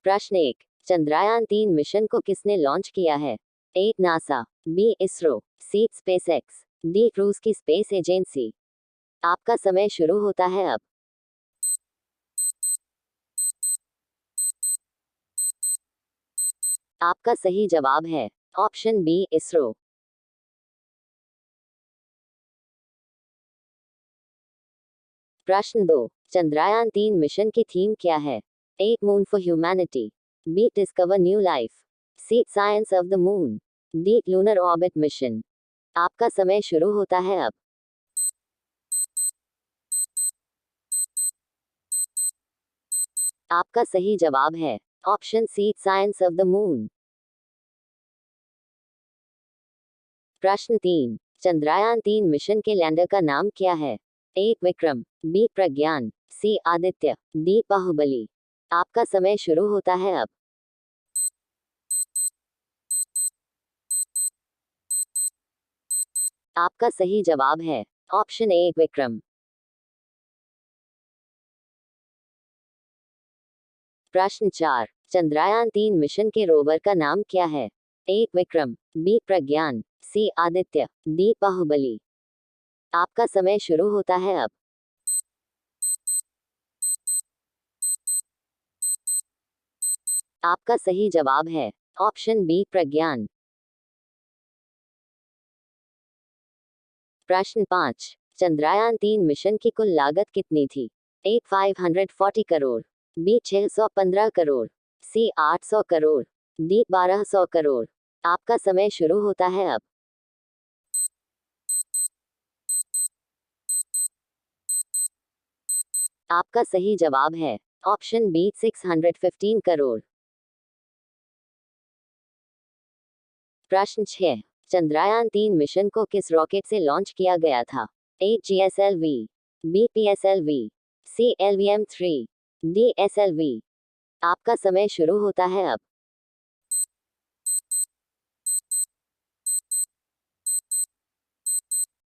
प्रश्न 1, चंद्रयान-3 मिशन को किसने लॉन्च किया है? A. NASA, B. ISRO, C. SpaceX, D. रूस की स्पेस एजेंसी। आपका समय शुरू होता है अब। आपका सही जवाब है ऑप्शन बी. इसरो। प्रश्न 2, चंद्रयान-3 मिशन की थीम क्या है? A. Moon for humanity, B. Discover new life, C. Science of the moon, D. Lunar orbit mission. आपका समय शुरू होता है अब। आपका सही जवाब है option C. Science of the moon. प्रश्न 3, चंद्रयान-3 मिशन के लैंडर का नाम क्या है? ए. विक्रम, बी. प्रज्ञान, सी. आदित्य, डी. बाहुबली। आपका समय शुरू होता है अब। आपका सही जवाब है ऑप्शन ए. विक्रम। प्रश्न 4, चंद्रयान-3 मिशन के रोवर का नाम क्या है? ए. विक्रम, बी. प्रज्ञान, सी. आदित्य, डी. बाहुबली। आपका समय शुरू होता है अब। आपका सही जवाब है ऑप्शन बी. प्रज्ञान। प्रश्न 5, चंद्रयान-3 मिशन की कुल लागत कितनी थी? ए. 540 करोड़, बी. 615 करोड़, सी. 800 करोड़, डी. 1200 करोड़। आपका समय शुरू होता है अब। आपका सही जवाब है ऑप्शन बी. 615 करोड़। प्रश्न 6, चंद्रयान-3 मिशन को किस रॉकेट से लॉन्च किया गया था? A. GSLV, B. PSLV, C. LVM-3, D. SLV। आपका समय शुरू होता है अब।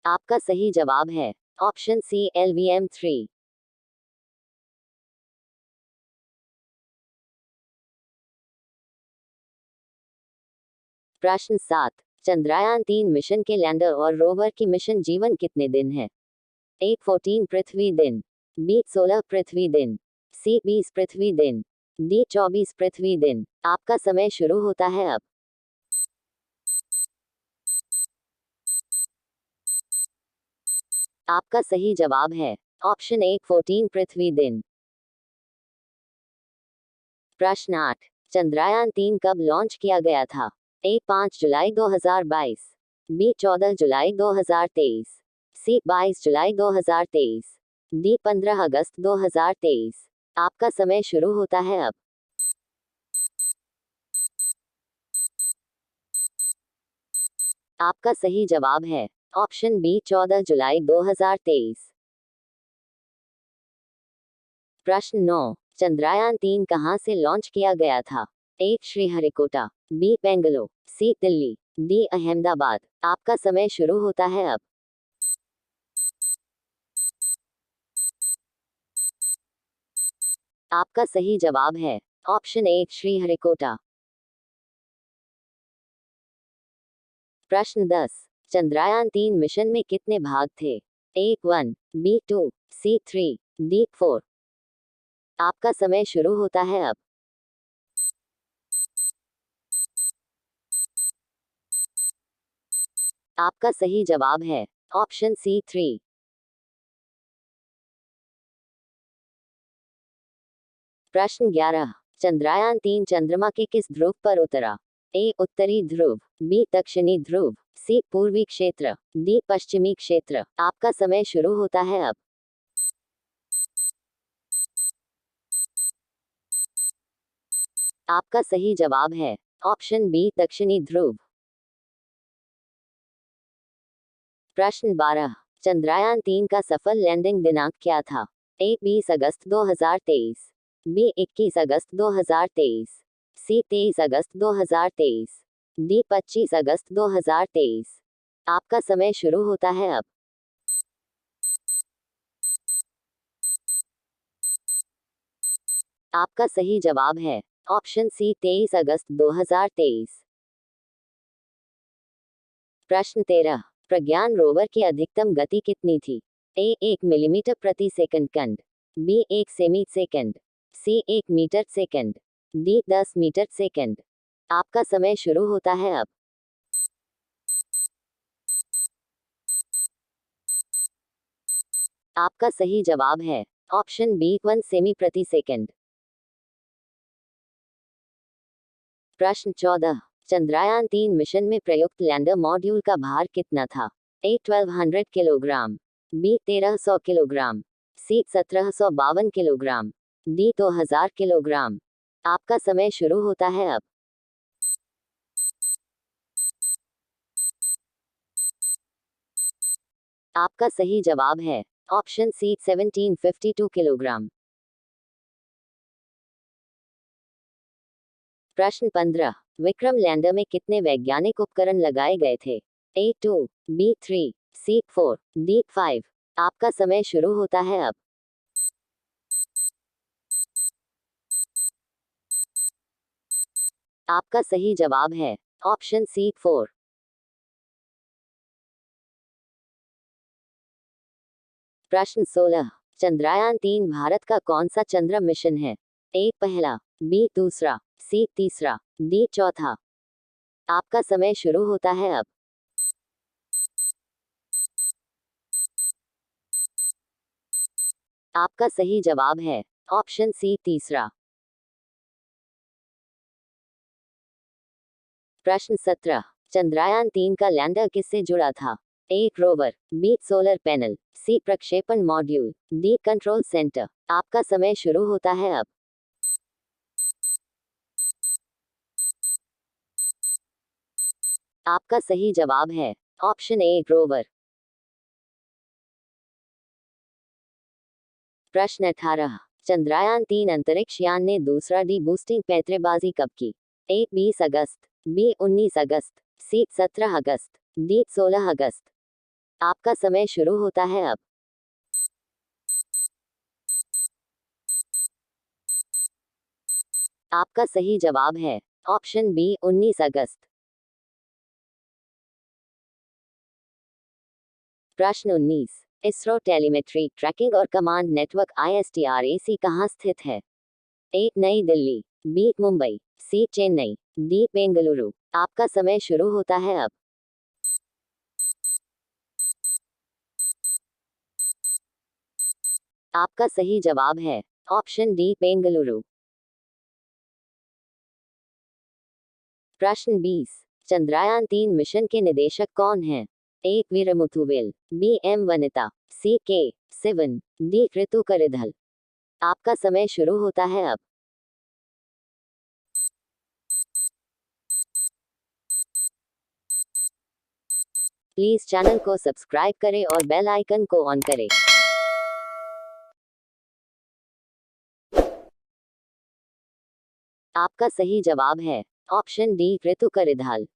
आपका सही जवाब है ऑप्शन सी. LVM-3। प्रश्न 7, चंद्रयान-3 मिशन के लैंडर और रोवर की मिशन जीवन कितने दिन है? ए. 14 पृथ्वी दिन, बी. 16 पृथ्वी दिन, सी. 20 पृथ्वी दिन, डी. 24 पृथ्वी दिन। आपका समय शुरू होता है अब। आपका सही जवाब है ऑप्शन ए. 14 पृथ्वी दिन। प्रश्न 8, चंद्रयान-3 कब लॉन्च किया गया था? ए. 5 जुलाई 2022, बी. 14 जुलाई 2023, सी. 22 जुलाई 2023, डी. 15 अगस्त 2023। आपका समय शुरू होता है अब। आपका सही जवाब है ऑप्शन बी. 14 जुलाई 2023। प्रश्न 9, चंद्रयान-3 कहां से लॉन्च किया गया था? ए. श्रीहरिकोटा, बी. बेंगलुरु, सी. दिल्ली, डी. अहमदाबाद। आपका समय शुरू होता है अब। आपका सही जवाब है ऑप्शन ए. श्रीहरिकोटा। प्रश्न 10, चंद्रयान-3 मिशन में कितने भाग थे? ए. 1, बी. 2, सी. 3, डी. 4। आपका समय शुरू होता है अब। आपका सही जवाब है ऑप्शन सी. 3। प्रश्न 11, चंद्रयान-3 चंद्रमा के किस ध्रुव पर उतरा? ए. उत्तरी ध्रुव, बी. दक्षिणी ध्रुव, सी. पूर्वी क्षेत्र, डी. पश्चिमी क्षेत्र। आपका समय शुरू होता है अब। आपका सही जवाब है ऑप्शन बी. दक्षिणी ध्रुव। प्रश्न 12, चंद्रयान-3 का सफल लैंडिंग दिनांक क्या था? ए. 20 अगस्त 2023, बी. 21 अगस्त 2023, सी. 23 अगस्त 2023, डी. 25 अगस्त 2023। आपका समय शुरू होता है अब। आपका सही जवाब है ऑप्शन सी 23 अगस्त 2023। प्रश्न 13। प्रज्ञान रोवर की अधिकतम गति कितनी थी? ए 1 मिलीमीटर प्रति सेकंड कंड, बी 1 सेमी second, C 1 metre second, D 10 metre second. आपका समय शुरू होता है अब। आपका सही जवाब है ऑप्शन बी 1 सेमी प्रति सेकंड। प्रश्न 14। चंद्रयान 3 मिशन में प्रयुक्त लैंडर मॉड्यूल का भार कितना था? ए 1200 किलोग्राम, बी 1300 किलोग्राम, सी 1752 किलोग्राम, डी 2000 किलोग्राम। आपका समय शुरू होता है अब। आपका सही जवाब है ऑप्शन सी 1752 किलोग्राम। प्रश्न 15। विक्रम लैंडर में कितने वैज्ञानिक उपकरण लगाए गए थे? ए 2, बी 3, सी 4, डी 5। आपका समय शुरू होता है अब। आपका सही जवाब है ऑप्शन सी 4। प्रश्न 16। चंद्रयान 3 भारत का कौन सा चंद्र मिशन है? ए पहला, बी दूसरा, सी तीसरा, डी चौथा। आपका समय शुरू होता है अब। आपका सही जवाब है ऑप्शन सी तीसरा। प्रश्न 17। चंद्रयान 3 का लैंडर किससे जुड़ा था? ए रोवर, बी सोलर पैनल, सी प्रक्षेपण मॉड्यूल, डी कंट्रोल सेंटर। आपका समय शुरू होता है अब। आपका सही जवाब है ऑप्शन ए रोवर। प्रश्न 18। चंद्रयान 3 अंतरिक्ष यान ने दूसरा डी बूस्टिंग पैंतरेबाजी कब की? ए 20 अगस्त, बी 19 अगस्त, सी 17 अगस्त, डी 16 अगस्त। आपका समय शुरू होता है अब। आपका सही जवाब है ऑप्शन बी 19 अगस्त। प्रश्न 19। इसरो टेलीमेट्री ट्रैकिंग और कमांड नेटवर्क ISTRAC कहाँ स्थित है? ए नई दिल्ली, बी मुंबई, सी चेन्नई, डी बेंगलुरु। आपका समय शुरू होता है अब। आपका सही जवाब है ऑप्शन डी बेंगलुरु। प्रश्न 20। चंद्रयान 3 मिशन के निदेशक कौन हैं? ए वीरमुथुवेल, बी एम वनिता, सी के सिवन, डी ऋतु करिधल। आपका समय शुरू होता है अब। प्लीज चैनल को सब्सक्राइब करें और बेल आइकन को ऑन करें। आपका सही जवाब है ऑप्शन डी ऋतु करिधाल।